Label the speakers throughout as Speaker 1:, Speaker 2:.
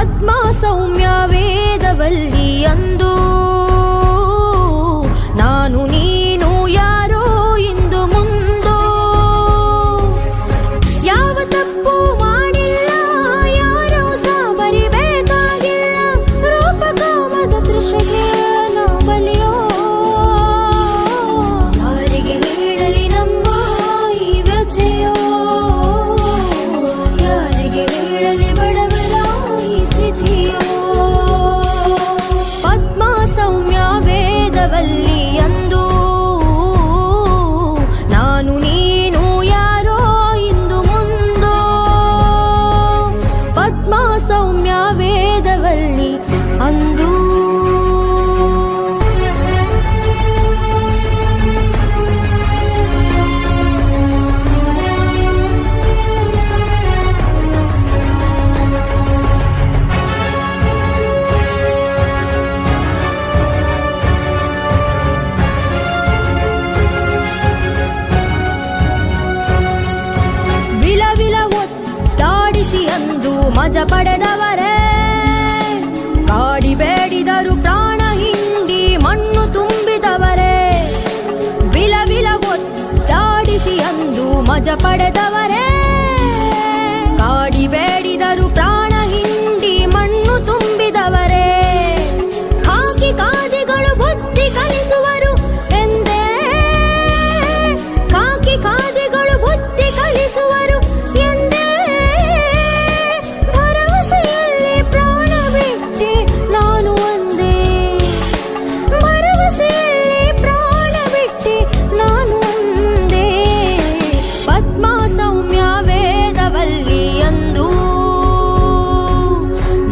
Speaker 1: ಪದ್ಮ ಸೌಮ್ಯ ವೇದವಲ್ಲಿ ಅಂದು ನಾನು ನೀನು ಯಾರೋ ಇಂದು ಮುಂದೋ ಯಾವ ತಪ್ಪು ಮಾಡಿಲ್ಲ ಯಾರೋ ಸಹ ಬರಿಬೇಕಾಗಿಲ್ಲ ರೂಪಕಾಮದ ತೃಷೆಗೆ ನಾ ಬಲಿಯೋ ಯಾರಿಗೆ ಹೇಳಲಿ ನಮ್ಮ ಈ ವ್ಯಥೆಯೋ ಯಾರಿಗೆ ಹೇಳಲಿ ಬಡವರ ಈ ಸ್ಥಿತಿಯೋ ಪದ್ಮ ಸೌಮ್ಯ ವೇದವಲ್ಲಿ ಅಂದು ನಾನು ನೀನು ಯಾರೋ ಇಂದು ಮುಂದೋ ಪದ್ಮ ಸೌಮ್ಯ ವೇದವಲ್ಲಿ ಅಂದು ವಿಲವಿಲ ಒತ್ತಾಡಿಸಿ ಅಂದು ಮಜ ಪಡೆದವರೇ ಕಾಡಿ ಬೇಡಿದರು ಪ್ರಾಣ ಹಿಂಡಿ ಮಣ್ಣು ತುಂಬಿದವರೇ ವಿಲವಿಲ ಒತ್ತಾಡಿಸಿ ಅಂದು ಮಜ ಪಡೆದವರೇ ಕಾಡಿ ಬೇಡಿದರು ಪ್ರಾಣ ಹಿಂಡಿ ಮಣ್ಣು ತುಂಬಿದವರೇ ಹಾಕಿ ಕಾದಿಗಳು ಬುದ್ಧಿ ಕಲಿಸುವರು ಎಂದೇ ಕಾಕಿ ಕಾದಿಗಳು ಬುದ್ಧಿ ಕಲಿಸುವರು ಎಂದೇ ಭರವಸೆಯಲ್ಲಿ ಪ್ರಾಣ ಬಿಟ್ಟೆ ನಾನು ಒಂದೇ ಭರವಸೆಯಲ್ಲಿ ಪ್ರಾಣ ಬಿಟ್ಟೆ ನಾನು ಒಂದೇ ಪದ್ಮ ಸೌಮ್ಯ ವೇದವಲ್ಲಿ ಅಂದು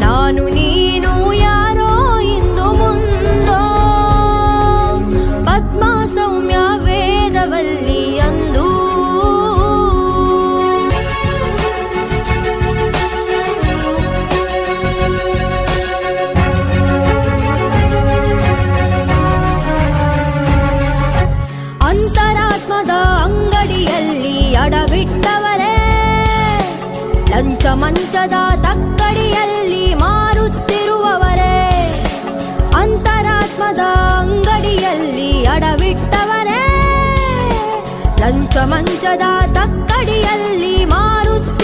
Speaker 1: ನಾನು ನೀನು ಯಾರೋ ಇಂದು ಮುಂದೋ ಪದ್ಮ ಸೌಮ್ಯ ವೇದವಲ್ಲಿ ಅಂದು ಅಂತರಾತ್ಮದ ಅಂಗಡಿಯಲ್ಲಿ ಅಡವಿಟ್ಟವರೇ ಲಂಚ ಮಂಚದ ತಕ್ಕಡಿಯಲ್ಲಿ ಮಾರುತ್ತಿರುವವರೇ ಅಂತರಾತ್ಮದ ಅಂಗಡಿಯಲ್ಲಿ ಅಡವಿಟ್ಟವರೇ ಲಂಚ ಮಂಚದ ತಕ್ಕಡಿಯಲ್ಲಿ ಮಾರುತ್ತಿರುವವರೇ